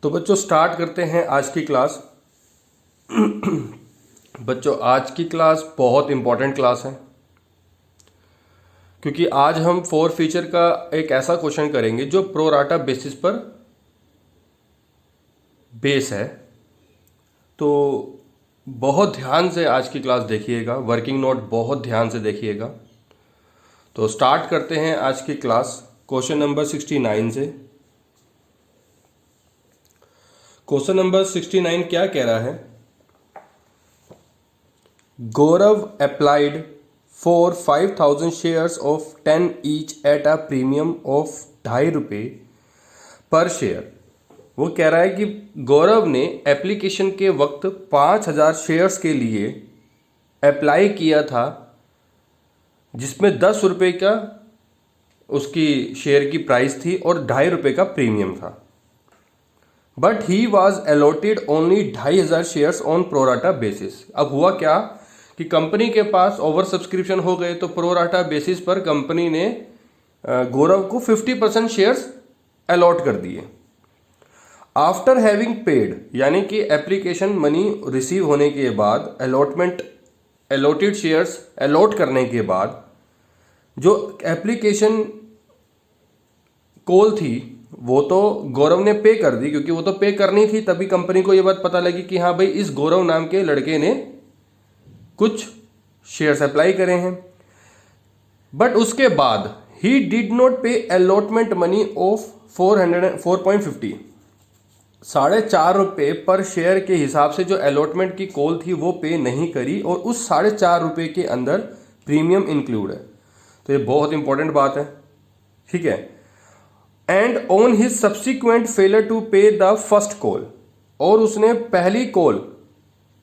तो बच्चों स्टार्ट करते हैं आज की क्लास। बच्चों आज की क्लास बहुत इंपॉर्टेंट क्लास है, क्योंकि आज हम फोर फीचर का एक ऐसा क्वेश्चन करेंगे जो प्रोराटा बेसिस पर बेस है। तो बहुत ध्यान से आज की क्लास देखिएगा, वर्किंग नोट बहुत ध्यान से देखिएगा। तो स्टार्ट करते हैं आज की क्लास क्वेश्चन नंबर 69 से। क्वेश्चन नंबर 69 क्या कह रहा है? Gaurav applied for 5000 shares of 10 each at a premium of ₹2.5 per share. वो कह रहा है कि गौरव ने एप्लीकेशन के वक्त 5000 शेयर्स के लिए अप्लाई किया था, जिसमें ₹10 का उसकी शेयर की प्राइस थी और ₹2.5 का प्रीमियम था। But he was allotted only 2500 shares on pro rata basis. अब हुआ क्या कि कंपनी के पास ओवर सब्सक्रिप्शन हो गए, तो प्रोराटा बेसिस पर कंपनी ने गौरव को 50% शेयर्स अलॉट कर दिए। आफ्टर हैविंग पेड, यानी कि एप्लीकेशन मनी रिसीव होने के बाद, अलॉटेड शेयर्स अलॉट करने के बाद, जो एप्लीकेशन कॉल थी वो तो गौरव ने पे कर दी, क्योंकि वो तो पे करनी थी। तभी कंपनी को ये बात पता लगी कि हाँ भाई, इस गौरव नाम के लड़के ने कुछ शेयर्स अप्लाई करे हैं। बट उसके बाद ही डिड नॉट पे अलॉटमेंट मनी ऑफ 4.50, ₹4.5 पर शेयर के हिसाब से जो अलॉटमेंट की कॉल थी वो पे नहीं करी, और उस ₹4.5 के अंदर प्रीमियम इंक्लूड है। तो ये बहुत इंपॉर्टेंट बात है, ठीक है। And on his subsequent failure to pay the first call, और उसने पहली कॉल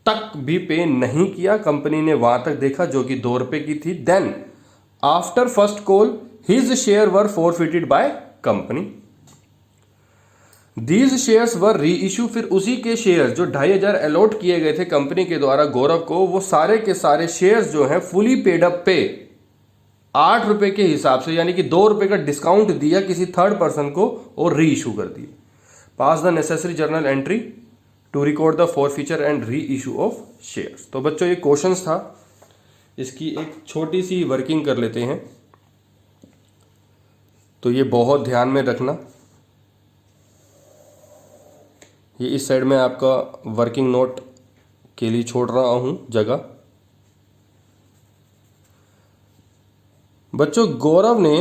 तक भी पे नहीं किया। कंपनी ने वहां तक देखा जो कि ₹2 की थी। Then after first call his share were forfeited by company. These shares were reissue, फिर उसी के शेयर्स जो 2500 अलॉट किए गए थे कंपनी के द्वारा गौरव को, वो सारे के सारे शेयर्स जो हैं फुली पेड अप पे ₹8 के हिसाब से, यानी कि ₹2 का डिस्काउंट दिया किसी थर्ड पर्सन को और री इशू कर दिए। Pass the necessary journal entry to record the forfeiture and reissue of shares. तो बच्चों ये क्वेश्चंस था, इसकी एक छोटी सी वर्किंग कर लेते हैं। तो ये बहुत ध्यान में रखना, ये इस साइड में आपका वर्किंग नोट के लिए छोड़ रहा हूं जगह। बच्चों गौरव ने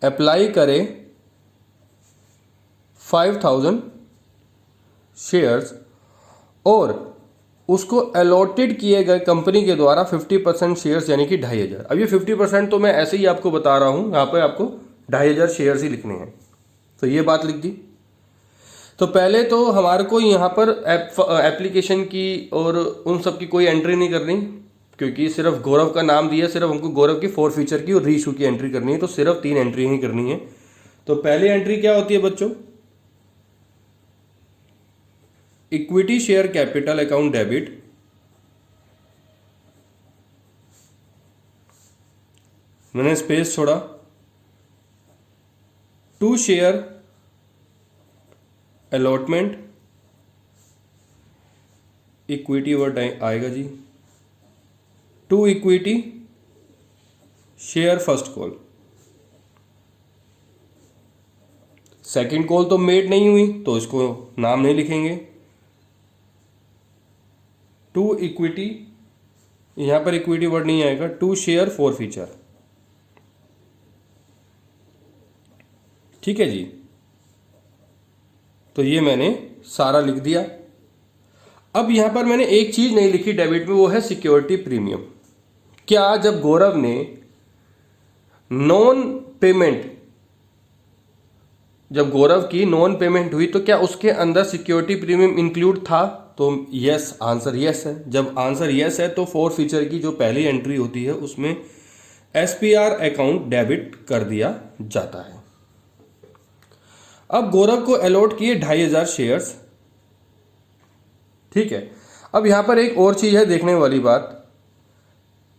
अप्लाई करे 5000 शेयर्स, और उसको अलॉटेड किए गए कंपनी के द्वारा 50% शेयर्स, यानी कि 2500। अब ये 50% तो मैं ऐसे ही आपको बता रहा हूं, यहां पे आपको 2500 शेयर्स ही लिखने हैं। तो ये बात लिख दी। तो पहले तो हमारे को यहाँ पर एप्लीकेशन की और उन सब की कोई एंट्री नहीं करनी, क्योंकि सिर्फ गौरव का नाम दिया, सिर्फ हमको गौरव की फोर फीचर की और री इशू की एंट्री करनी है। तो सिर्फ 3 एंट्री ही करनी है। तो पहली एंट्री क्या होती है बच्चों? Equity share capital account debit, मैंने स्पेस छोड़ा, to share allotment, equity word आएगा जी, to equity share first call. Second call तो मेड नहीं हुई, तो इसको नाम नहीं लिखेंगे। टू इक्विटी, यहां पर इक्विटी वर्ड नहीं आएगा, टू शेयर फोर फीचर, ठीक है जी। तो ये मैंने सारा लिख दिया। अब यहां पर मैंने एक चीज नहीं लिखी डेबिट में, वो है सिक्योरिटी प्रीमियम। क्या जब गौरव ने नॉन पेमेंट, जब गौरव की नॉन पेमेंट हुई, तो क्या उसके अंदर सिक्योरिटी प्रीमियम इंक्लूड था? तो यस, आंसर यस है। जब आंसर यस है तो फोर फीचर की जो पहली एंट्री होती है उसमें SPR अकाउंट डेबिट कर दिया जाता है। अब गौरव को अलॉट किए 2500 शेयर्स, ठीक है। अब यहां पर एक और चीज है देखने वाली बात,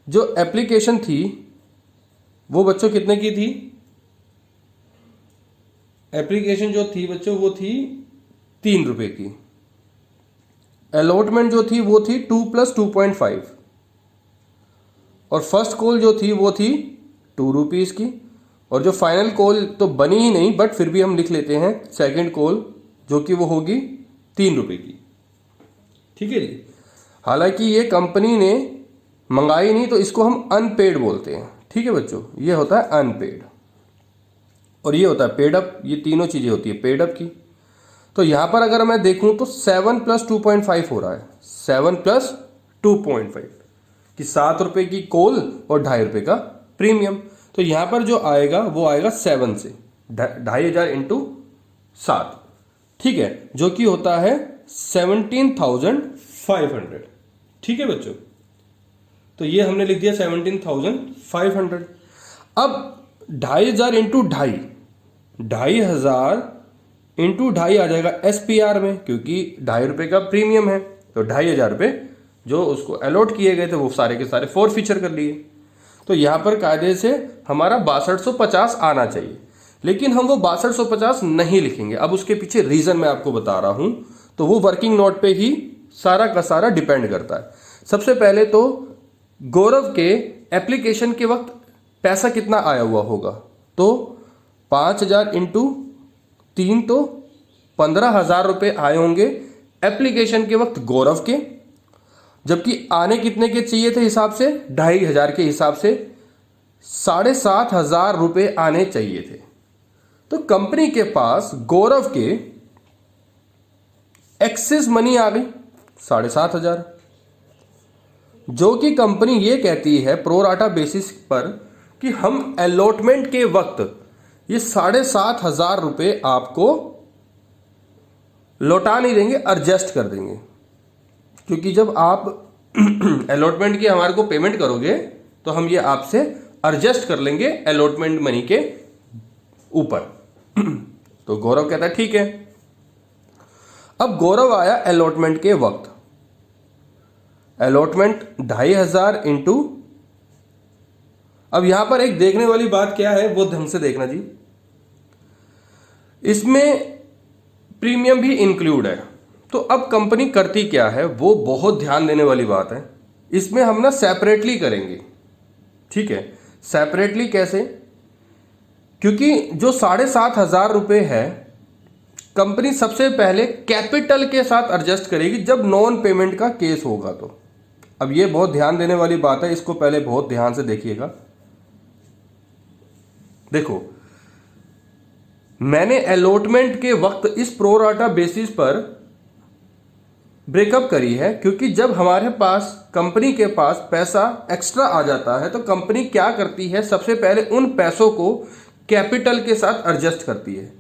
जो एप्लीकेशन थी वो बच्चों कितने की थी? एप्लीकेशन जो थी बच्चों वो थी ₹3 की। अलॉटमेंट जो थी वो थी 2 + 2.5 और फर्स्ट कॉल जो थी वो थी ₹2 की। और जो फाइनल कॉल तो बनी ही नहीं, बट फिर भी हम लिख लेते हैं सेकंड कॉल जो कि वो होगी ₹3 की। ठीक है जी। हालांकि ये कंपनी ने मंगाई नहीं, तो इसको हम अनपेड बोलते हैं। ठीक है बच्चों, ये होता है अनपेड और ये होता है पेड अप। ये तीनों चीजें होती है पेड अप की। तो यहां पर अगर मैं देखूं तो 7 + 2.5 हो रहा है। 7 + 2.5 कि ₹7 की कॉल और ₹2.5 का प्रीमियम। तो यहां पर जो आएगा वो आएगा 7 से 2,500 इंटू 7। ठीक है, जो कि होता है 17,500। ठीक है बच्चों, तो ये हमने लिख दिया 17,500। अब 2,500 इंटू 2.5, 2,500 इंटू 2.5 आ जाएगा SPR में, क्योंकि ₹2.5 का प्रीमियम है। तो ₹2,500 जो उसको अलॉट किए गए थे वो सारे के सारे फोर फीचर कर लिए। तो यहां पर कायदे से हमारा 6250 आना चाहिए, लेकिन हम वो 6250 नहीं लिखेंगे। अब उसके पीछे रीजन मैं आपको बता रहा हूं। तो वो वर्किंग नोट पे ही सारा का सारा डिपेंड करता है। सबसे पहले तो गौरव के एप्लीकेशन के वक्त पैसा कितना आया हुआ होगा, तो 5,000 इंटू 3 तो 15,000 रुपए आए होंगे एप्लीकेशन के वक्त गौरव के। जबकि आने कितने के चाहिए थे हिसाब से, 2,500 के हिसाब से 7,500 रुपए आने चाहिए थे। तो कंपनी के पास गौरव के एक्सेस मनी आ गई 7,500, जो कि कंपनी ये कहती है प्रोराटा बेसिस पर कि हम अलॉटमेंट के वक्त ये 7,500 रुपए आपको लौटा नहीं देंगे, एडजस्ट कर देंगे। क्योंकि जब आप अलॉटमेंट की हमारे को पेमेंट करोगे तो हम ये आपसे एडजस्ट कर लेंगे अलॉटमेंट मनी के ऊपर। तो गौरव कहता है ठीक है। अब गौरव आया अलॉटमेंट के वक्त। अलॉटमेंट 2,500 इंटू, अब यहां पर एक देखने वाली बात क्या है वो ढंग से देखना जी। इसमें प्रीमियम भी इंक्लूड है। तो अब कंपनी करती क्या है वो बहुत ध्यान देने वाली बात है। इसमें हम ना सेपरेटली करेंगे। ठीक है, सेपरेटली कैसे? क्योंकि जो 7,500 रुपए है कंपनी सबसे पहले कैपिटल के साथ एडजस्ट करेगी जब नॉन पेमेंट का केस होगा। तो अब ये बहुत ध्यान देने वाली बात है, इसको पहले बहुत ध्यान से देखिएगा। देखो, मैंने अलॉटमेंट के वक्त इस प्रोराटा बेसिस पर ब्रेकअप करी है, क्योंकि जब हमारे पास कंपनी के पास पैसा एक्स्ट्रा आ जाता है तो कंपनी क्या करती है, सबसे पहले उन पैसों को कैपिटल के साथ एडजस्ट करती है।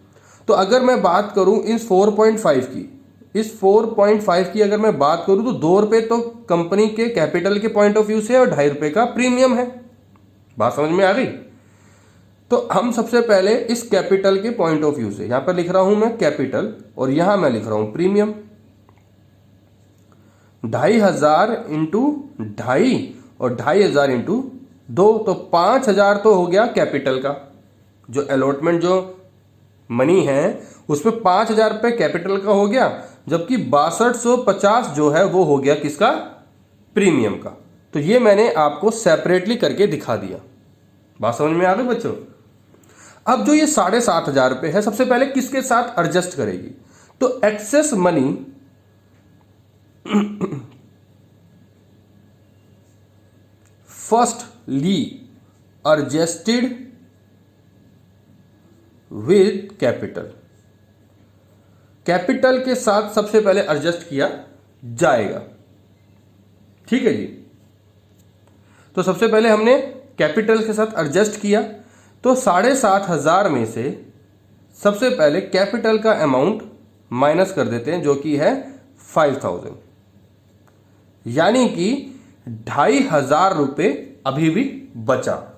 तो अगर मैं बात करूं इस 4.5 की, इस 4.5 की अगर मैं बात करूं तो ₹2 तो कंपनी के कैपिटल के पॉइंट ऑफ व्यू से और ₹2.5 का प्रीमियम है। बात समझ में आ गई? तो हम सबसे पहले इस कैपिटल के पॉइंट ऑफ व्यू से, यहां पर लिख रहा हूं मैं कैपिटल और यहां मैं लिख रहा हूं प्रीमियम। 2,500 इंटू 2.5 और 2,500 इंटू 2, तो 5,000 तो हो गया कैपिटल का। जो अलॉटमेंट जो मनी है उसमें 5,000 रुपये कैपिटल का हो गया, जबकि 6250 जो है वो हो गया किसका? प्रीमियम का। तो ये मैंने आपको सेपरेटली करके दिखा दिया। बात समझ में आ गई बच्चों? अब जो ये 7,500 रुपये है सबसे पहले किसके साथ एडजस्ट करेगी? तो excess money firstly adjusted with capital. Capital के साथ सबसे पहले एडजस्ट किया जाएगा। ठीक है जी। तो सबसे पहले हमने कैपिटल के साथ एडजस्ट किया, तो 7,500 में से सबसे पहले कैपिटल का अमाउंट माइनस कर देते हैं, जो कि है 5,000, यानी कि 2,500 रुपये अभी भी बचा।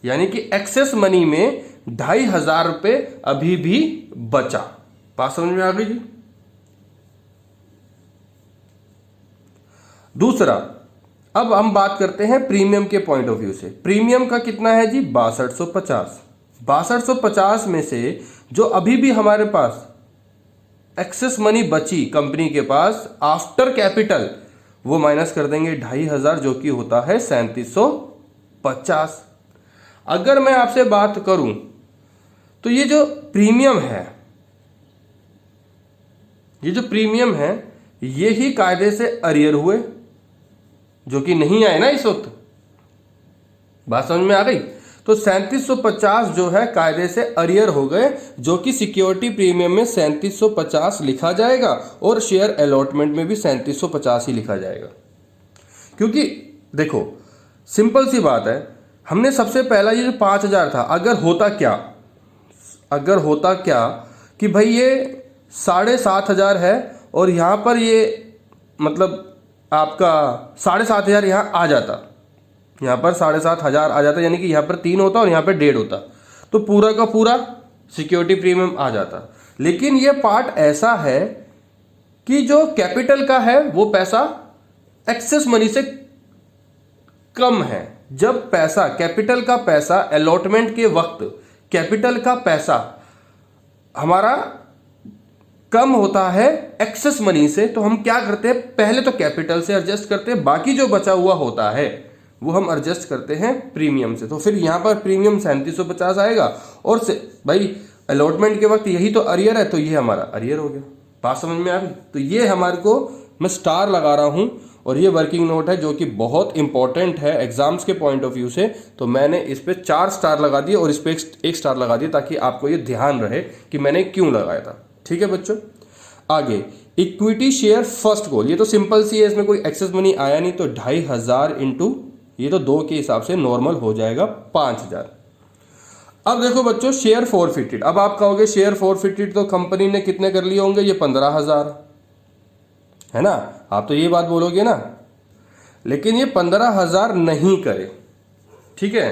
यानी कि एक्सेस मनी में 2,500 रुपये अभी भी बचा। बात समझ में आ गई जी? दूसरा, अब हम बात करते हैं प्रीमियम के पॉइंट ऑफ व्यू से। प्रीमियम का कितना है जी? 6250। 6250 में से जो अभी भी हमारे पास एक्सेस मनी बची कंपनी के पास आफ्टर कैपिटल, वो माइनस कर देंगे 2,500, जो कि होता है 3,750। अगर मैं आपसे बात करूं तो ये जो प्रीमियम है, ये ही कायदे से अरियर हुए, जो कि नहीं आए ना इस वक्त। बात समझ में आ गई? तो 3,750 जो है कायदे से अरियर हो गए, जो कि सिक्योरिटी प्रीमियम में 3,750 लिखा जाएगा और शेयर अलॉटमेंट में भी 3,750 ही लिखा जाएगा। क्योंकि देखो सिंपल सी बात है, हमने सबसे पहला ये जो 5,000 था, अगर होता क्या कि भाई ये 7,500 है और यहां पर ये मतलब आपका 7,500 यहां आ जाता, यहाँ पर 7,500 आ जाता, यानी कि यहाँ पर 3 होता और यहाँ पर 1.5 होता, तो पूरा का पूरा सिक्योरिटी प्रीमियम आ जाता। लेकिन ये पार्ट ऐसा है कि जो कैपिटल का है वो पैसा एक्सेस मनी से कम है। जब पैसा, कैपिटल का पैसा अलॉटमेंट के वक्त कैपिटल का पैसा हमारा कम होता है एक्सेस मनी से, तो हम क्या करते हैं, पहले तो कैपिटल से एडजस्ट करते हैं, बाकी जो बचा हुआ होता है वो हम एडजस्ट करते हैं प्रीमियम से। तो फिर यहां पर प्रीमियम 3,750 आएगा और से भाई अलॉटमेंट के वक्त यही तो अरियर है, तो ये हमारा अरियर हो गया। बात समझ में आ गई? तो ये हमारे को मैं स्टार लगा रहा हूं और ये वर्किंग नोट है जो कि बहुत इंपॉर्टेंट है एग्जाम्स के पॉइंट ऑफ व्यू से, तो मैंने इस पे 4 स्टार लगा दिए और इस पे 1 स्टार लगा दिया, ताकि आपको ये ध्यान रहे कि मैंने क्यों लगाया था। ठीक है बच्चों, आगे इक्विटी शेयर फर्स्ट कॉल, ये तो सिंपल सी है, इसमें कोई एक्सेस मनी आया नहीं, तो 2,500 इंटू ये तो 2 के हिसाब से नॉर्मल हो जाएगा 5,000। अब देखो बच्चों शेयर फॉरफिटेड, अब आप कहोगे शेयर फॉरफिटेड तो कंपनी ने कितने कर लिए होंगे, ये 15,000 है ना, आप तो ये बात बोलोगे ना, लेकिन ये 15,000 नहीं करे। ठीक है,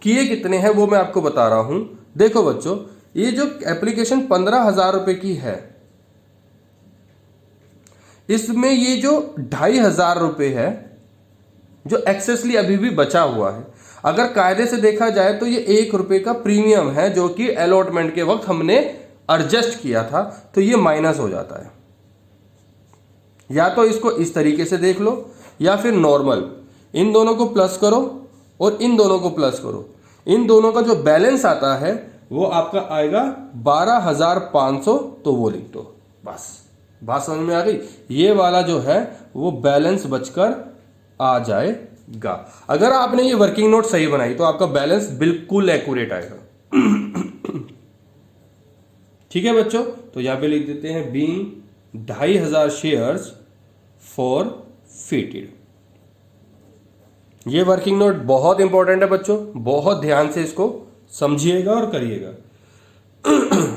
किए कितने हैं वो मैं आपको बता रहा हूं। देखो बच्चों, ये जो एप्लीकेशन 15,000 रुपए की है, इसमें ये जो 2,500 रुपए है जो एक्सेसली अभी भी बचा हुआ है, अगर कायदे से देखा जाए तो ये 1 रुपए का प्रीमियम है जो कि अलॉटमेंट के वक्त हमने एडजस्ट किया था, तो ये माइनस हो जाता है। या तो इसको इस तरीके से देख लो या फिर नॉर्मल, इन दोनों को प्लस करो और इन दोनों को प्लस करो, इन दोनों का जो बैलेंस आता है वो आपका आएगा 12,500, तो वो लिख दो बस। बात समझ में आ गई? ये वाला जो है वो बैलेंस बचकर आ जाएगा। अगर आपने ये वर्किंग नोट सही बनाई तो आपका बैलेंस बिल्कुल एक्यूरेट आएगा। ठीक है बच्चों, तो यहां पे लिख देते हैं बीइंग 2,500 शेयर्स फॉरफिटेड। ये वर्किंग नोट बहुत इंपॉर्टेंट है बच्चों, बहुत ध्यान से इसको समझिएगा और करिएगा।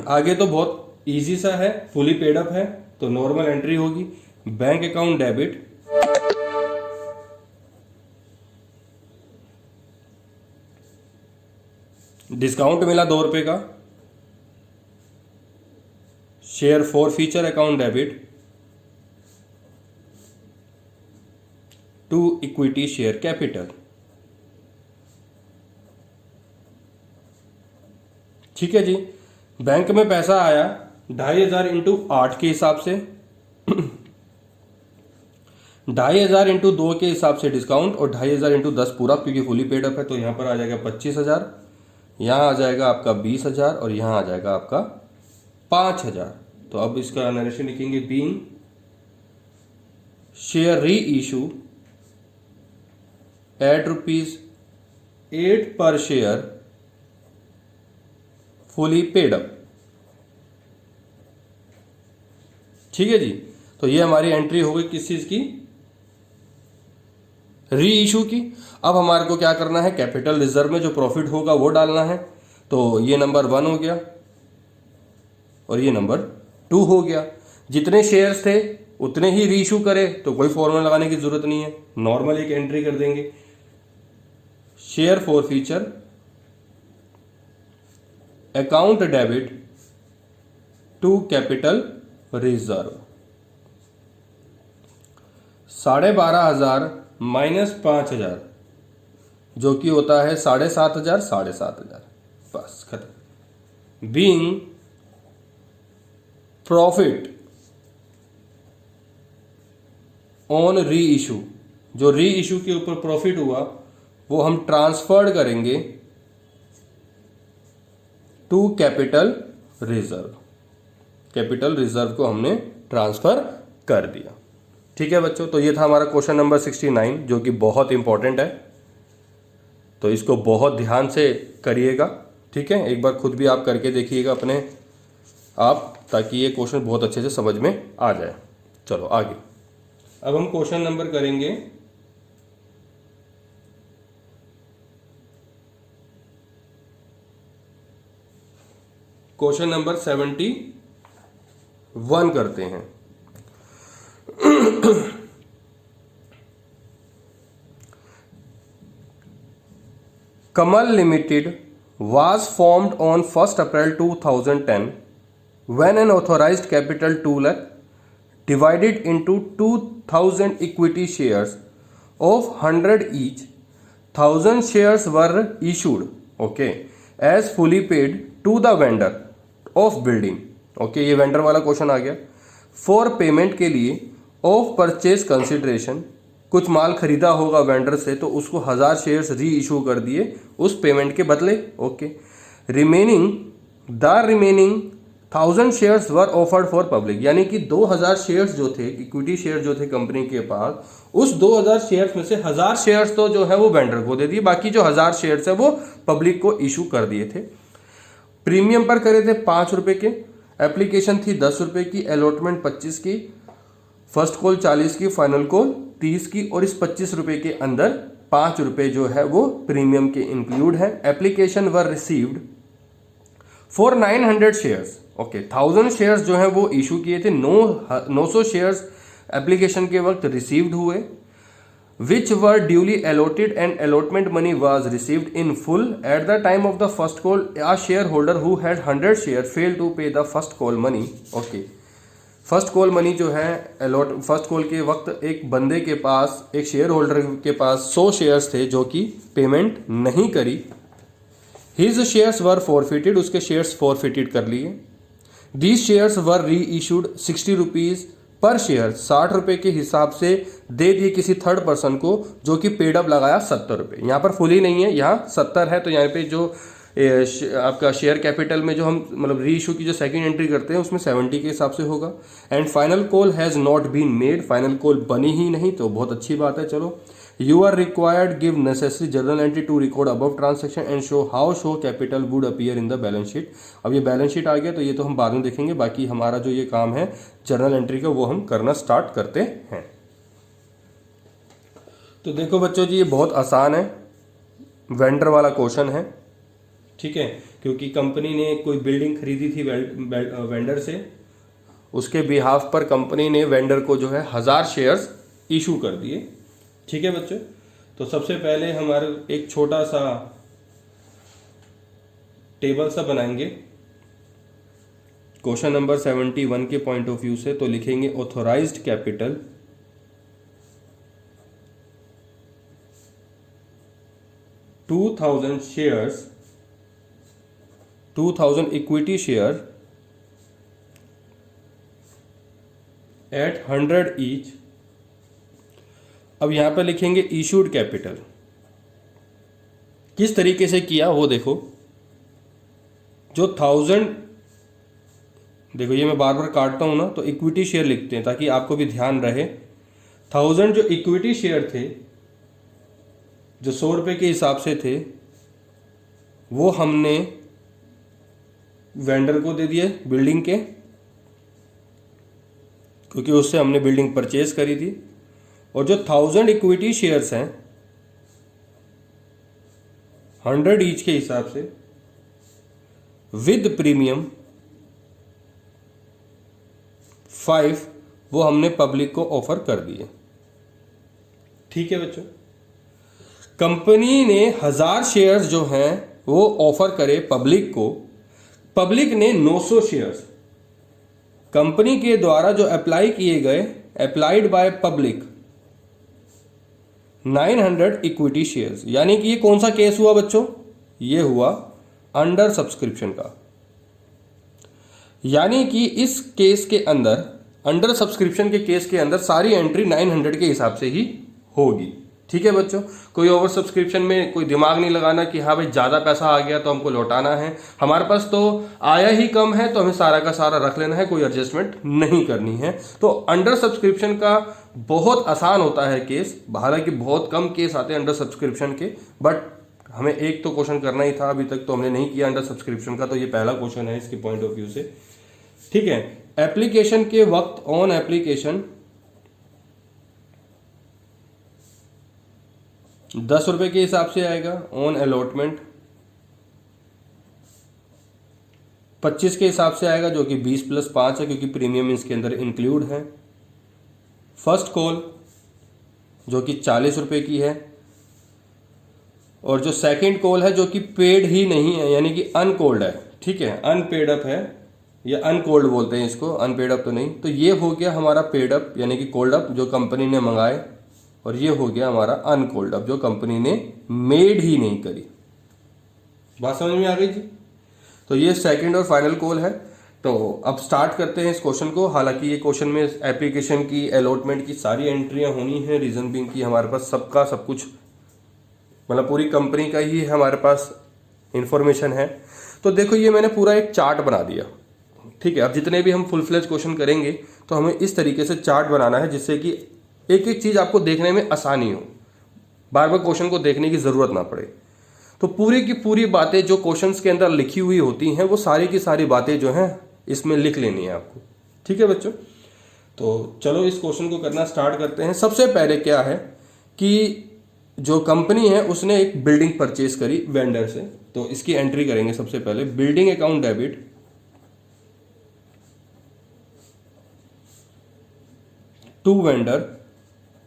आगे तो बहुत इजी सा है, फुली पेड अप है, तो नॉर्मल एंट्री होगी, बैंक अकाउंट डेबिट, डिस्काउंट मिला 2 रुपए का, share forfeiture account debit to equity share capital. ठीक है जी, बैंक में पैसा आया 2,500 इंटू 8 के हिसाब से, 2,500 इंटू 2 के हिसाब से डिस्काउंट, और 2,500 इंटू 10 पूरा, क्योंकि फुली पेड अप है, तो यहां पर आ जाएगा 25,000, यहां आ जाएगा आपका 20,000 और यहां आ जाएगा आपका 5,000। तो अब इसका नरेशन लिखेंगे बीइंग शेयर री इशू एट ₹8 पर शेयर फुली पेड अप। ठीक है जी, तो ये हमारी एंट्री हो गई किस चीज की, री इशू की। अब हमारे को क्या करना है, कैपिटल रिजर्व में जो प्रॉफिट होगा वो डालना है, तो ये नंबर 1 हो गया और ये नंबर 2 हो गया। जितने शेयर्स थे उतने ही री इशू करे, तो कोई फॉर्मूला लगाने की जरूरत नहीं है, नॉर्मल एक एंट्री कर देंगे, share forfeiture account debit to capital reserve, 12,500 minus 5,000 जो कि होता है 7,500, 7,500, बस खत्म। Being profit on reissue, जो री इशू के ऊपर प्रॉफिट हुआ वो हम ट्रांसफर्ड करेंगे to capital reserve. Capital reserve को हमने ट्रांसफर कर दिया। ठीक है बच्चों, तो ये था हमारा क्वेश्चन नंबर 69 जो कि बहुत इंपॉर्टेंट है, तो इसको बहुत ध्यान से करिएगा। ठीक है, एक बार खुद भी आप करके देखिएगा अपने आप, ताकि ये क्वेश्चन बहुत अच्छे से समझ में आ जाए। चलो आगे, अब हम क्वेश्चन नंबर करेंगे क्वेश्चन नंबर 71 करते हैं। Kamal Limited was formed on 1st April 2010 when an authorized capital 2 lakh divided into 2000 equity shares of 100 each. 1000 shares were issued, okay, as fully paid to the vendor of building. Okay, ये vendor वाला question आ गया। For payment के लिए of purchase consideration, कुछ माल खरीदा होगा vendor से तो उसको 1000 शेयर्स री इशू कर दिए उस पेमेंट के बदले। Okay, remaining 1000 shares were offered for public, यानी कि 2000 शेयर्स जो थे, इक्विटी शेयर जो थे कंपनी के पास, उस 2000 शेयर्स में से 1000 शेयर्स तो जो है वो वेंडर को दे दिए, बाकी जो 1000 शेयर्स है वो पब्लिक को इशू कर दिए थे। प्रीमियम पर करे थे 5 रुपए के, एप्लीकेशन थी 10 रुपए की, अलॉटमेंट 25 की, फर्स्ट कॉल 40 की, फाइनल कॉल 30 की, और इस 25 रुपए के अंदर 5 रुपए जो है वो प्रीमियम के इंक्लूड है। Application were received for 900 shares. Okay, 1000 shares जो है वो इशू किए थे, 900 शेयर्स एप्लीकेशन के वक्त रिसीव्ड हुए, which were duly allotted and allotment money was received in full at the time of the first call. A shareholder who had 100 share failed to pay the first call money. Okay, first call money जो है first call के वक्त एक बंदे के पास, एक share holder के पास 100 shares थे जो कि पेमेंट नहीं करी। हिज शेयर्स वर फॉरफिटेड, उसके शेयर्स फॉरफिटेड कर लिए। दीज शेयर्स वर री इशूड 60 रुपीज पर शेयर, 60 रुपए के हिसाब से दे दिए किसी थर्ड पर्सन को जो कि पेड अप लगाया 70 रुपए। यहाँ पर फुली नहीं है, यहाँ 70 है, तो यहाँ पे जो आपका शेयर कैपिटल में जो हम मतलब री इशू की जो सेकंड एंट्री करते हैं उसमें 70 के हिसाब से होगा। And final call has not been made, final call बनी ही नहीं, तो बहुत अच्छी बात है। चलो, you are required give necessary journal entry to record above transaction and show how show capital would appear in the balance sheet. अब ये बैलेंस शीट आ गया तो ये तो हम बाद में देखेंगे, बाकी हमारा जो ये काम है जर्नल एंट्री का वो हम करना स्टार्ट करते हैं। तो देखो बच्चों जी, ये बहुत आसान है, वेंडर वाला क्वेश्चन है। ठीक है, क्योंकि कंपनी ने कोई बिल्डिंग खरीदी थी वेंडर से, उसके बिहाफ पर कंपनी ने वेंडर को जो है 1000 शेयर्स इशू कर दिए। ठीक है बच्चों, तो सबसे पहले हमारे एक छोटा सा टेबल सा बनाएंगे क्वेश्चन नंबर 71 के पॉइंट ऑफ व्यू से। तो लिखेंगे authorised capital shares 2000 equity share at 100 each. अब यहां पर लिखेंगे इशूड कैपिटल, किस तरीके से किया वो देखो। जो 1000, देखो ये मैं बार बार काटता हूं ना, तो इक्विटी शेयर लिखते हैं ताकि आपको भी ध्यान रहे। 1000 जो इक्विटी शेयर थे जो 100 रुपए के हिसाब से थे, वो हमने वेंडर को दे दिए बिल्डिंग के, क्योंकि उससे हमने बिल्डिंग परचेज करी थी। और जो 1000 इक्विटी शेयर्स हैं 100 ईच के हिसाब से विद प्रीमियम 5, वो हमने पब्लिक को ऑफर कर दिए। ठीक है बच्चों, कंपनी ने 1000 शेयर्स जो हैं वो ऑफर करे पब्लिक को, पब्लिक ने 900 शेयर्स कंपनी के द्वारा जो अप्लाई किए गए, applied by public 900 equity shares. यानी कि ये कौन सा केस हुआ बच्चों? ये हुआ अंडर सब्सक्रिप्शन का। यानी कि इस केस के अंदर अंडर सब्सक्रिप्शन के केस के अंदर सारी एंट्री 900 के हिसाब से ही होगी। ठीक है बच्चों, कोई ओवर सब्सक्रिप्शन में कोई दिमाग नहीं लगाना कि हाँ भाई ज़्यादा पैसा आ गया तो हमको लौटाना है, हमारे पास तो आया ही कम है तो हमें सारा का सारा रख लेना है, कोई एडजस्टमेंट नहीं करनी है। तो अंडर सब्सक्रिप्शन का बहुत आसान होता है केस, हालांकि बहुत कम केस आते हैं अंडर सब्सक्रिप्शन के, बट हमें एक तो क्वेश्चन करना ही था, अभी तक तो हमने नहीं किया अंडर सब्सक्रिप्शन का, तो ये पहला क्वेश्चन है इसके पॉइंट ऑफ व्यू से। ठीक है, एप्लीकेशन के वक्त ऑन एप्लीकेशन 10 रुपए के हिसाब से आएगा, ऑन अलॉटमेंट 25 के हिसाब से आएगा, जो कि 20 + 5 है क्योंकि प्रीमियम इसके अंदर इंक्लूड है। फर्स्ट कॉल जो कि 40 रुपए की है, और जो सेकंड कॉल है जो कि पेड ही नहीं है यानी कि अनकोल्ड है। ठीक है, अनपेड अप है या अनकोल्ड बोलते हैं इसको, अनपेड अप तो नहीं। तो ये हो गया हमारा पेड अप यानी कि कोल्ड अप जो कंपनी ने मंगाए, और ये हो गया हमारा अनकोल्ड अप जो कंपनी ने मेड ही नहीं करी। बात समझ में आ गई जी? तो ये सेकंड और फाइनल कॉल है। तो अब स्टार्ट करते हैं इस क्वेश्चन को। हालांकि ये क्वेश्चन में एप्लीकेशन की अलॉटमेंट की सारी एंट्रियां होनी है, रीजन बीइंग की हमारे पास सबका सब कुछ मतलब पूरी कंपनी का ही हमारे पास इंफॉर्मेशन है। तो देखो ये मैंने पूरा एक चार्ट बना दिया। ठीक है, अब जितने भी हम फुल फ्लेज क्वेश्चन करेंगे तो हमें इस तरीके से चार्ट बनाना है जिससे कि एक एक चीज आपको देखने में आसानी हो, बार बार क्वेश्चन को देखने की जरूरत ना पड़े। तो पूरी की पूरी बातें जो क्वेश्चंस के अंदर लिखी हुई होती हैं वो सारी की सारी बातें जो हैं इसमें लिख लेनी है आपको। ठीक है बच्चों, तो चलो इस क्वेश्चन को करना स्टार्ट करते हैं। सबसे पहले क्या है कि जो कंपनी है उसने एक बिल्डिंग परचेज करी वेंडर से, तो इसकी एंट्री करेंगे सबसे पहले। Building account debit to vendor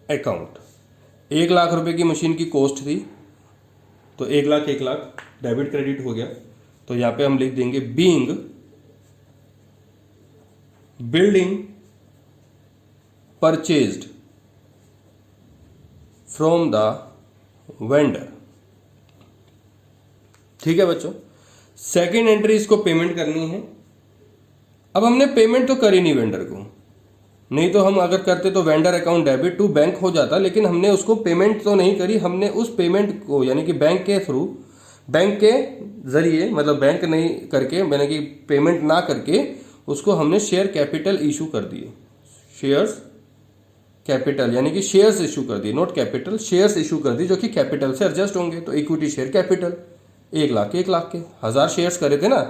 account. 1 lakh रुपए की मशीन की कॉस्ट थी, तो 1 लाख 1 लाख डेबिट क्रेडिट हो गया। तो यहां पे हम लिख देंगे being building purchased from the vendor. ठीक है बच्चों, सेकेंड एंट्री इसको पेमेंट करनी है। अब हमने पेमेंट तो करी नहीं वेंडर को, नहीं तो हम अगर करते तो vendor account debit to bank हो जाता, लेकिन हमने उसको पेमेंट तो नहीं करी। हमने उस पेमेंट को यानी कि बैंक के थ्रू, बैंक के जरिए, मतलब बैंक नहीं करके यानी कि पेमेंट ना करके उसको हमने शेयर कैपिटल इशू कर दिए। शेयर्स कैपिटल यानी कि शेयर्स इशू कर दिए, नॉट कैपिटल, शेयर्स इशू कर दी जो कि कैपिटल से एडजस्ट होंगे। तो equity share capital 1 lakh 1 lakh के 1000 शेयर्स करे थे ना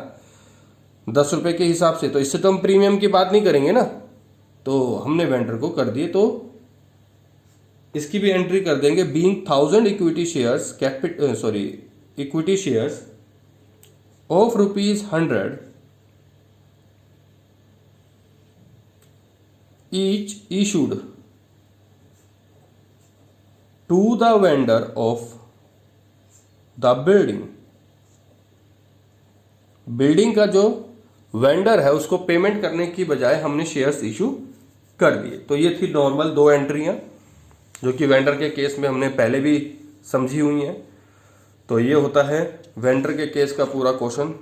10 रुपए के हिसाब से, तो इससे तो हम प्रीमियम की बात नहीं करेंगे ना, तो हमने वेंडर को कर दिए। तो इसकी भी एंट्री कर देंगे being 1000 equity shares equity shares of ₹100 each issued to the vendor of the building। Building का जो वेंडर है उसको पेमेंट करने की बजाय हमने शेयर्स इशू कर दिए। तो ये थी नॉर्मल 2 एंट्रियां जो कि वेंडर के केस में हमने पहले भी समझी हुई हैं। तो ये होता है वेंडर के केस का पूरा क्वेश्चन,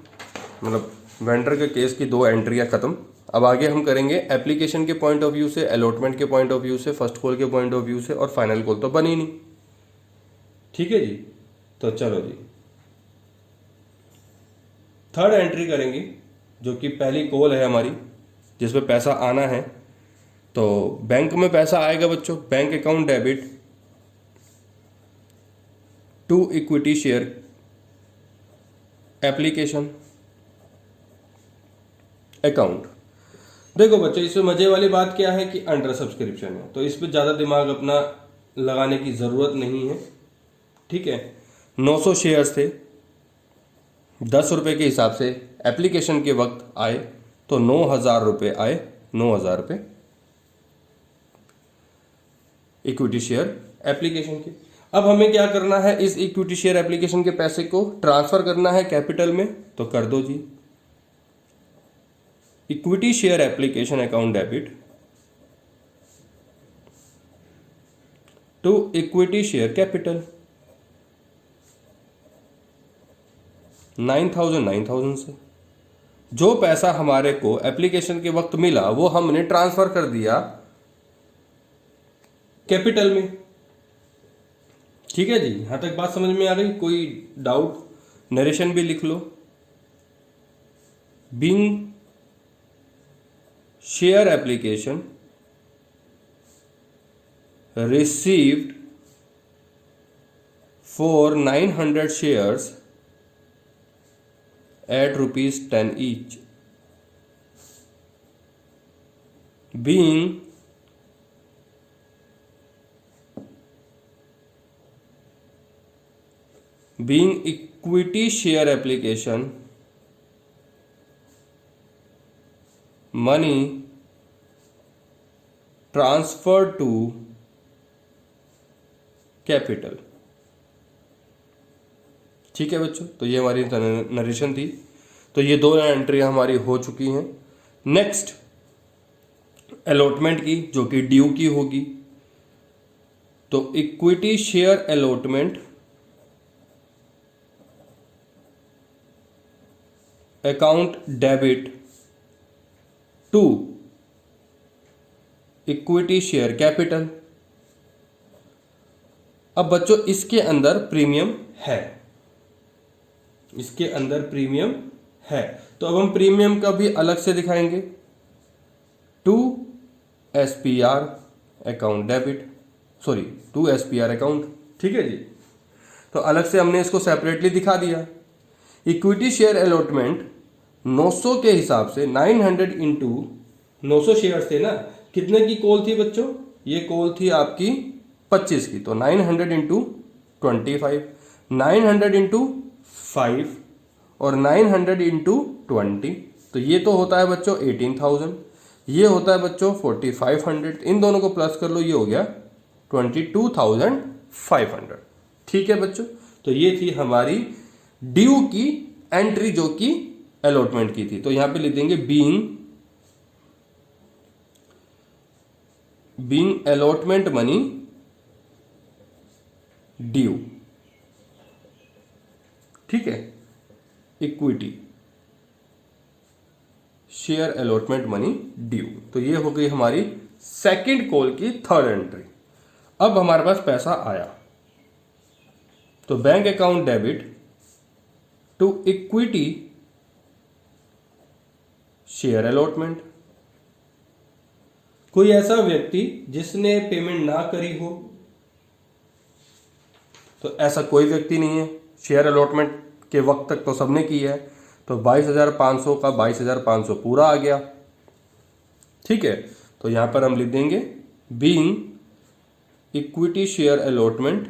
मतलब वेंडर के केस की 2 एंट्रियां खत्म। अब आगे हम करेंगे एप्लीकेशन के पॉइंट ऑफ व्यू से, अलॉटमेंट के पॉइंट ऑफ व्यू से, फर्स्ट कॉल के पॉइंट ऑफ व्यू से, और फाइनल कॉल तो बनी नहीं। ठीक है जी, तो चलो जी थर्ड एंट्री करेंगे जो कि पहली कॉल है हमारी जिसमें पैसा आना है। तो बैंक में पैसा आएगा बच्चों, bank account debit to equity share application account. देखो बच्चों इसमें मजे वाली बात क्या है कि अंडर सब्सक्रिप्शन है, तो इस पर ज़्यादा दिमाग अपना लगाने की ज़रूरत नहीं है। ठीक है, 900 शेयर्स थे, 10 रुपए के हिसाब से एप्लीकेशन के वक्त आए, तो 9000 रुपये आए, 9000 रुपये इक्विटी शेयर एप्लीकेशन के। अब हमें क्या करना है, इस इक्विटी शेयर एप्लीकेशन के पैसे को ट्रांसफर करना है कैपिटल में, तो कर दो जी। Equity share application account debit to equity share capital 9000 9000 से जो पैसा हमारे को एप्लीकेशन के वक्त मिला वो हमने ट्रांसफर कर दिया कैपिटल में। ठीक है जी, यहां तक बात समझ में आ गई? कोई डाउट? नरेशन भी लिख लो। Being share application received for 900 shares at rupees 10 each, being equity share application, money transferred to capital. ठीक है बच्चों, तो ये हमारी नरेशन थी। तो ये दो एंट्री हमारी हो चुकी हैं। नेक्स्ट अलॉटमेंट की, जो कि ड्यू की होगी। तो equity share allotment account debit to equity share capital. अब बच्चों इसके अंदर प्रीमियम है, इसके अंदर प्रीमियम है, तो अब हम प्रीमियम का भी अलग से दिखाएंगे। To SPR account debit, sorry to SPR account. ठीक है जी, तो अलग से हमने इसको सेपरेटली दिखा दिया। इक्विटी शेयर अलॉटमेंट 900 के हिसाब से 900 इंटू 900 शेयर थे ना, कितने की कॉल थी बच्चों? ये कॉल थी आपकी 25 की, तो 900 इंटू 25, 900 इंटू 5 और 900 इंटू 20, तो ये तो होता है बच्चों 18,000, ये होता है बच्चों 4,500। इन दोनों को प्लस कर लो, ये हो गया 22,500। ठीक है बच्चों, तो ये थी हमारी ड्यू की एंट्री जो कि अलॉटमेंट की थी। तो यहां पे लिख देंगे बीइंग अलॉटमेंट मनी ड्यू। ठीक है, equity share allotment money due. तो ये हो गई हमारी सेकंड कॉल की थर्ड एंट्री। अब हमारे पास पैसा आया, तो bank account debit to equity share allotment. कोई ऐसा व्यक्ति जिसने पेमेंट ना करी हो, तो ऐसा कोई व्यक्ति नहीं है। शेयर अलॉटमेंट के वक्त तक तो सबने की है, तो 22,500 का 22,500 पूरा आ गया। ठीक है, तो यहां पर हम लिख देंगे being equity share allotment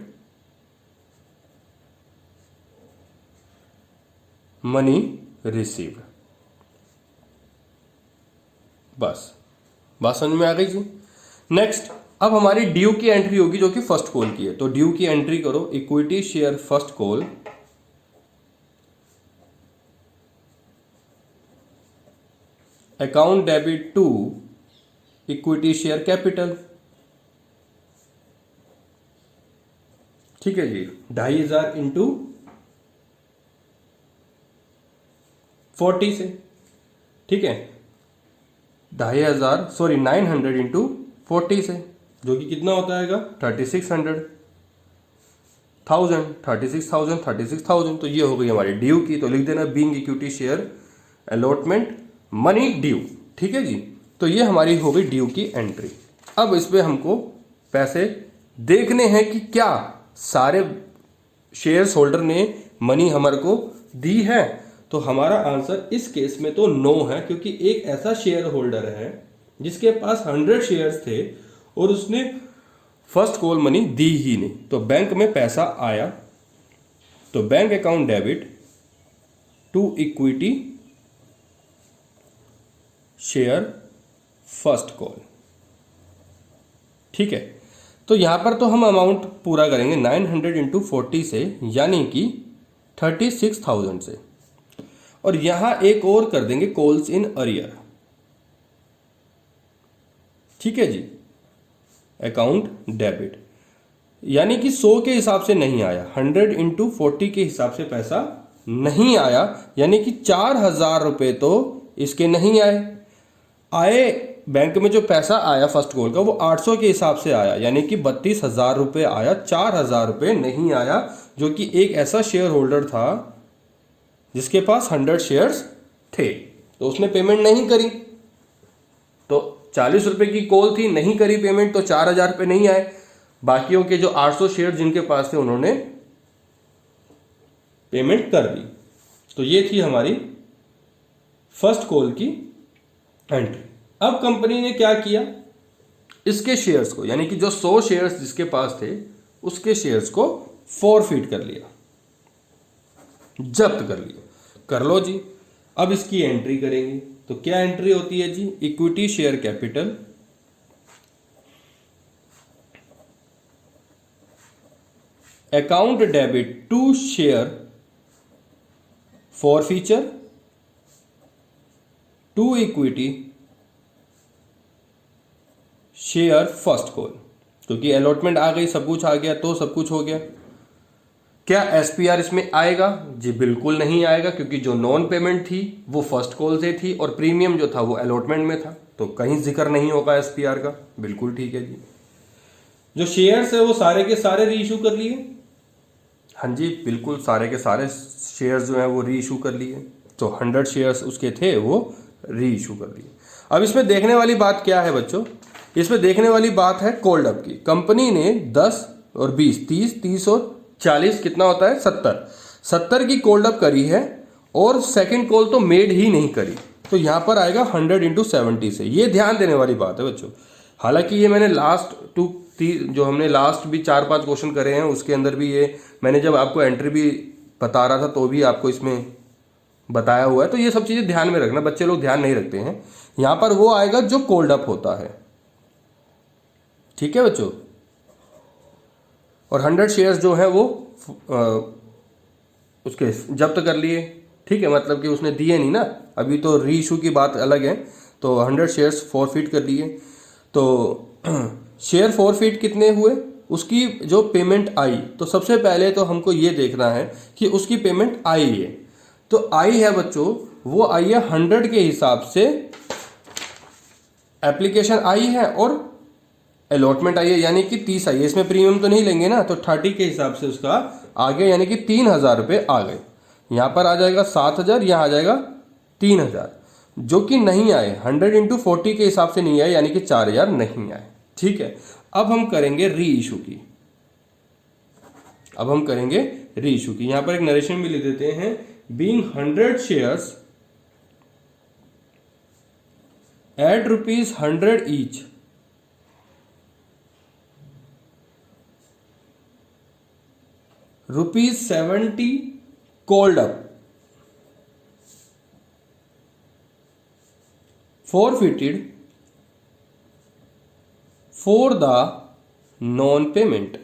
money received. बस बात समझ में आ गई जी। नेक्स्ट अब हमारी ड्यू की एंट्री होगी जो कि फर्स्ट कॉल की है। तो ड्यू की एंट्री करो, equity share first call account debit to equity share capital. ठीक है जी, 2,500 इंटू 40 से। ठीक है, 2,500 सॉरी 900 इंटू 40 से, जो कि कितना होता है 3600, 36,000। तो ये हो गई हमारी ड्यू की। तो लिख देना being equity share allotment money due. ठीक है जी, तो ये हमारी हो गई ड्यू की एंट्री। अब इस पे हमको पैसे देखने हैं कि क्या सारे शेयर्स होल्डर ने मनी हमारे को दी है। तो हमारा आंसर इस केस में तो नो है, क्योंकि एक ऐसा शेयर होल्डर है जिसके पास 100 शेयर्स थे और उसने फर्स्ट कॉल मनी दी ही नहीं। तो बैंक में पैसा आया, तो bank account debit to equity share first call. ठीक है, तो यहां पर तो हम अमाउंट पूरा करेंगे 900 इंटू 40 से, यानी कि 36,000 से, और यहां एक और कर देंगे कॉल्स इन अरियर। ठीक है जी, अकाउंट डेबिट, यानी कि 100 के हिसाब से नहीं आया, 100 इंटू 40 के हिसाब से पैसा नहीं आया, यानी कि 4,000 रुपये तो इसके नहीं आए। बैंक में जो पैसा आया फर्स्ट कॉल का वो 800 के हिसाब से आया, यानी कि 32,000 रुपये आया, 4,000 रुपये नहीं आया, जो कि एक ऐसा शेयर होल्डर था जिसके पास 100 शेयर्स थे, तो उसने पेमेंट नहीं करी। तो 40 रुपये की कॉल थी, नहीं करी पेमेंट, तो 4,000 रुपये नहीं आए। बाकियों के जो 800 शेयर जिनके पास थे उन्होंने पेमेंट कर दी। तो ये थी हमारी फर्स्ट कॉल की एंट्री। अब कंपनी ने क्या किया, इसके शेयर्स को, यानी कि जो 100 शेयर्स जिसके पास थे उसके शेयर्स को फॉरफिट कर लिया, जब्त कर लिया। कर लो जी। अब इसकी एंट्री करेंगे, तो क्या एंट्री होती है जी, equity share capital account debit to share forfeiture to equity share first call. क्योंकि अलॉटमेंट आ गई, सब कुछ आ गया, तो सब कुछ हो गया। क्या एसपीआर इसमें आएगा जी? बिल्कुल नहीं आएगा, क्योंकि जो नॉन पेमेंट थी वो फर्स्ट कॉल से थी और प्रीमियम जो था वो अलॉटमेंट में था, तो कहीं जिक्र नहीं होगा एसपीआर का। बिल्कुल ठीक है जी। जो शेयर्स है वो सारे के सारे री इशू कर लिए। हाँ जी, बिल्कुल सारे के सारे शेयर्स जो हैं वो री इशू कर लिए। तो 100 शेयर्स उसके थे वो री इशू कर लिए। अब इसमें देखने वाली बात क्या है बच्चों, इसमें देखने वाली बात है कॉल्ड अप की। कंपनी ने 10 और 20, 30 और 40 कितना होता है 70 की कॉल्ड अप करी है, और सेकंड कॉल तो मेड ही नहीं करी। तो यहां पर आएगा 100 इंटू 70 से। ये ध्यान देने वाली बात है बच्चों। हालांकि ये मैंने जो हमने लास्ट भी 4-5 क्वेश्चन करे हैं उसके अंदर भी ये मैंने जब आपको एंट्री भी बता रहा था तो भी आपको इसमें बताया हुआ है। तो ये सब चीजें ध्यान में रखना, बच्चे लोग ध्यान नहीं रखते हैं। यहां पर वो आएगा जो कॉल्ड अप होता है, ठीक है बच्चों। और 100 शेयर्स जो है वो उसके जब्त कर लिए, ठीक है, मतलब कि उसने दिए नहीं ना, अभी तो री इशू की बात अलग है। तो 100 शेयर्स फॉरफिट कर लिए। तो शेयर फॉरफिट कितने हुए, उसकी जो पेमेंट आई, तो सबसे पहले तो हमको ये देखना है कि उसकी पेमेंट आई है। तो आई है बच्चों, वो आई है 100 के हिसाब से, एप्लीकेशन आई है और अलॉटमेंट आई है, यानी कि 30 आई है। इसमें प्रीमियम तो नहीं लेंगे ना, तो 30 के हिसाब से उसका आ गया, यानी कि 3,000 रुपये आ गए। यहां पर आ जाएगा 7,000, यहां आ जाएगा 3,000, जो कि नहीं आए। 100 इंटू 40 के हिसाब से नहीं आए, यानी कि 4,000 नहीं आए, ठीक है। अब हम करेंगे री इशू की। यहां पर एक नरेशन भी लिख देते हैं, being 100 shares at ₹100 each, ₹70 called up, forfeited for the non payment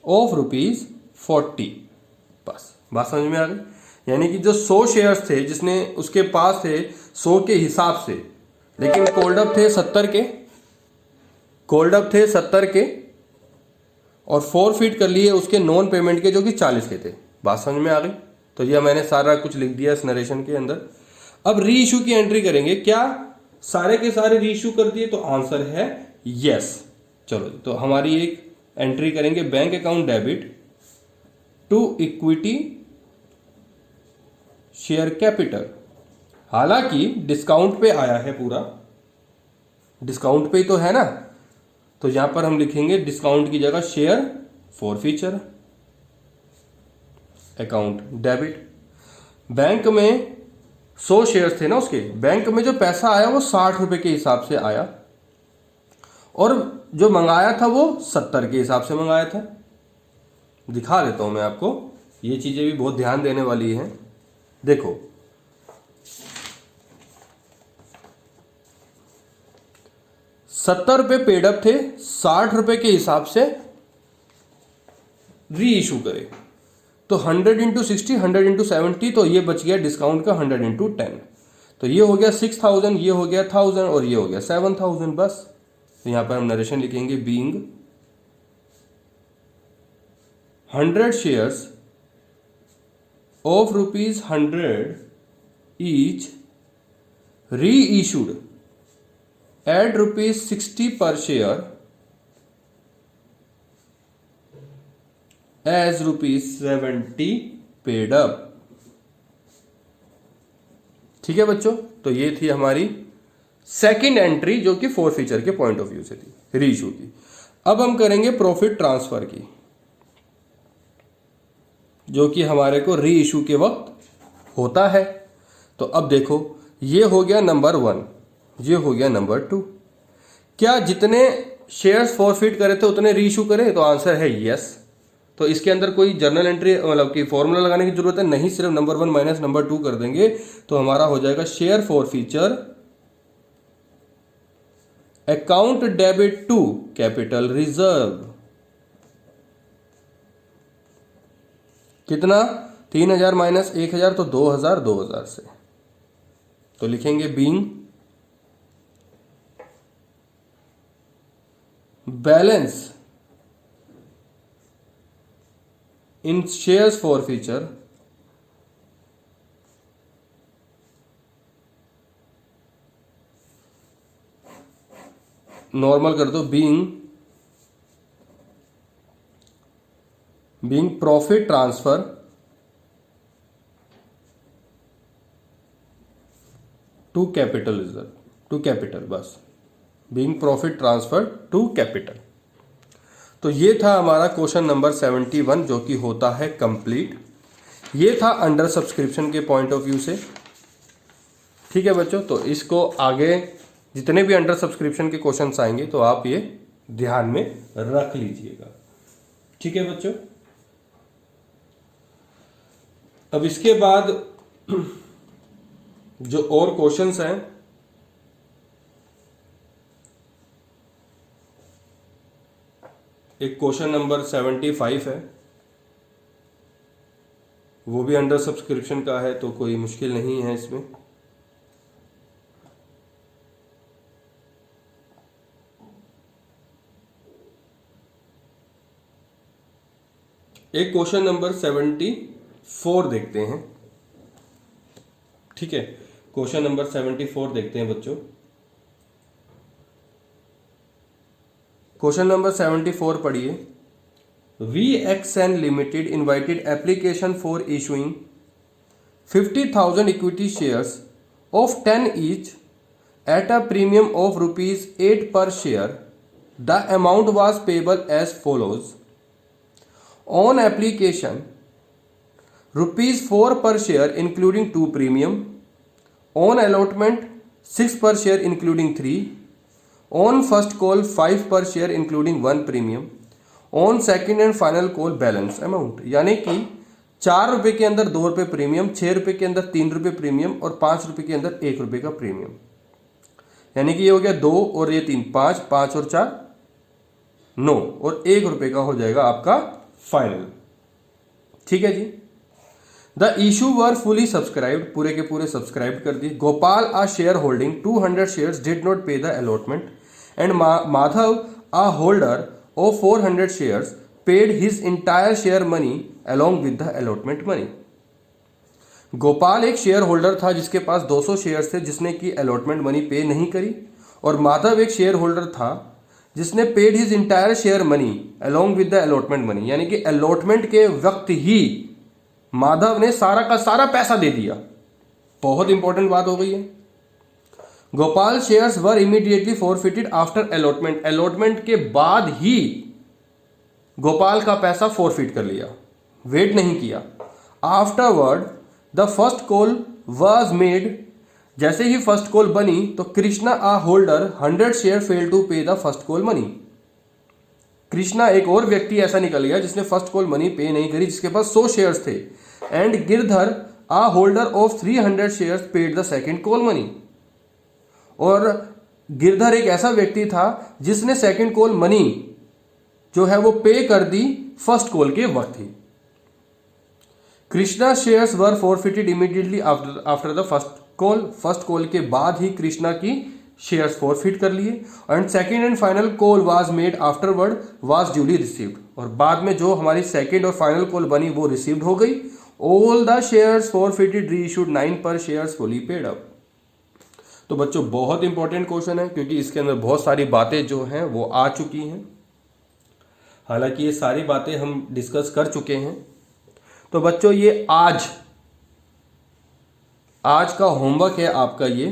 of ₹40। बस बात समझ में आ गई। यानी कि जो 100 शेयर्स थे जिसने उसके पास थे 100 के हिसाब से, लेकिन कॉल्ड अप थे 70 के, और फॉरफिट कर लिए उसके नॉन पेमेंट के जो कि 40 के थे। बात समझ में आ गई। तो यह मैंने सारा कुछ लिख दिया इस नरेशन के अंदर। अब री इशू की एंट्री करेंगे। क्या सारे के सारे री इशू कर दिए? तो आंसर है यस। चलो, तो हमारी एक एंट्री करेंगे, bank account debit to equity share capital. हालांकि डिस्काउंट पे आया है, पूरा डिस्काउंट पे ही तो है ना, तो यहां पर हम लिखेंगे डिस्काउंट की जगह share forfeiture account debit. Bank में 100 शेयर्स थे ना उसके, बैंक में जो पैसा आया वो 60 रुपए के हिसाब से आया, और जो मंगाया था वो 70 के हिसाब से मंगाया था। दिखा देता हूं मैं आपको, ये चीजें भी बहुत ध्यान देने वाली हैं। देखो, ₹70 पेड अप थे, 60 रुपए के हिसाब से री इशू करे, तो 100 इंटू 60, 100 इंटू 70, तो ये बच गया डिस्काउंट का 100 इंटू 10। तो ये हो गया 6,000, ये हो गया 1,000 और ये हो गया 7,000। बस तो यहां पर हम नरेशन लिखेंगे, being 100 shares of rupees 100 each reissued at rupees 60 per share as rupees 70 paid up। ठीक है बच्चों, तो ये थी हमारी सेकंड एंट्री जो कि फोर फीचर के पॉइंट ऑफ व्यू से थी, रीइशू की। अब हम करेंगे प्रॉफिट ट्रांसफर की, जो कि हमारे को रीइशू के वक्त होता है। तो अब देखो, ये हो गया नंबर 1, ये हो गया नंबर 2। क्या जितने शेयर्स फॉरफिट करे थे उतने रीइशू करे? तो आंसर है यस। तो इसके अंदर कोई जर्नल एंट्री मतलब कि फॉर्मूला लगाने की जरूरत है नहीं, सिर्फ नंबर 1 माइनस नंबर 2 कर देंगे तो हमारा हो जाएगा share forfeiture account debit to capital reserve. कितना? 3000 माइनस 1000 तो 2000, 2000 से तो लिखेंगे being balance in shares forfeiture normal कर दो, being profit transfer to capital reserve, to capital, बस being profit transfer to capital. तो ये था हमारा क्वेश्चन नंबर 71 जो कि होता है कंप्लीट। ये था अंडर सब्सक्रिप्शन के पॉइंट ऑफ व्यू से। ठीक है बच्चों, तो इसको आगे जितने भी अंडर सब्सक्रिप्शन के क्वेश्चंस आएंगे तो आप ये ध्यान में रख लीजिएगा। ठीक है बच्चों, अब इसके बाद जो और क्वेश्चंस हैं एक क्वेश्चन नंबर 75 है, वो भी अंडर सब्सक्रिप्शन का है तो कोई मुश्किल नहीं है इसमें। एक क्वेश्चन नंबर 74 देखते हैं। ठीक है, क्वेश्चन नंबर 74 देखते हैं बच्चों। क्वेश्चन नंबर 74 पढ़िए। VXN limited invited application for issuing 50,000 equity shares of 10 each at a premium of ₹8 per share. The amount was payable as follows. On application, ₹4 per share including 2 premium. On allotment, 6 per share including 3. On first call, 5 per share including 1 premium. On second and final call, balance amount। यानी कि 4 रुपए के अंदर 2 रुपए premium, 6 रुपए के अंदर 3 रुपए प्रीमियम और 5 रुपए के अंदर 1 रुपए का प्रीमियम। यानी कि ये हो गया 2 और ये 3, 5, 5 और 4 9 और 1 रुपए का हो जाएगा आपका फाइनल। ठीक है जी। The issue were fully subscribed, पूरे के पूरे सब्सक्राइब कर दिए। Gopal a share holding 200 shares did not pay the allotment and Madhav a holder of 400 shares paid his entire share money along with the allotment money. Gopal एक share holder था जिसके पास 200 shares थे जिसने की अलॉटमेंट मनी पे नहीं करी, और माधव एक शेयर होल्डर था जिसने paid his entire share money along with the allotment money. यानी कि अलॉटमेंट के वक्त ही माधव ने सारा का सारा पैसा दे दिया। बहुत इंपॉर्टेंट बात हो गई है। गोपाल शेयर्स वर immediately forfeited after allotment, allotment के बाद ही गोपाल का पैसा फॉरफिट कर लिया, वेट नहीं किया। Afterward the first call was made, जैसे ही फर्स्ट कॉल बनी तो कृष्णा आ holder 100 share fail to pay the first call money. Krishna एक और व्यक्ति ऐसा निकल गया जिसने फर्स्ट कॉल मनी पे नहीं करी, जिसके पास 100 शेयर्स थे। And Girdhar a holder of 300 shares paid the second call money, और गिरधर एक ऐसा व्यक्ति था जिसने सेकंड कॉल मनी जो है वो पे कर दी फर्स्ट कॉल के वक्त ही। Krishna shares were forfeited immediately after the first call, first call के बाद ही कृष्णा की शेयर्स फॉरफिट कर लिए, and second and final call was made afterward was duly received, और बाद में जो हमारी सेकंड और फाइनल कॉल बनी वो रिसीव्ड हो गई। All the shares forfeited reissued 9 पर शेयर्स फुली पेड अप। तो बच्चों बहुत इंपॉर्टेंट क्वेश्चन है, क्योंकि इसके अंदर बहुत सारी बातें जो हैं वो आ चुकी हैं। हालांकि ये सारी बातें हम डिस्कस कर चुके हैं। तो बच्चों ये आज का होमवर्क है आपका ये।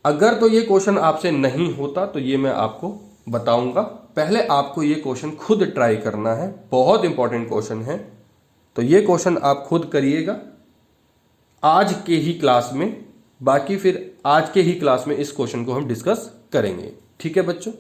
अगर तो ये क्वेश्चन आपसे नहीं होता तो ये मैं आपको बताऊंगा, पहले आपको ये क्वेश्चन खुद ट्राई करना है, बहुत इंपॉर्टेंट क्वेश्चन है। तो ये क्वेश्चन आप खुद करिएगा आज के ही क्लास में, बाकी फिर आज के ही क्लास में इस क्वेश्चन को हम डिस्कस करेंगे। ठीक है बच्चों।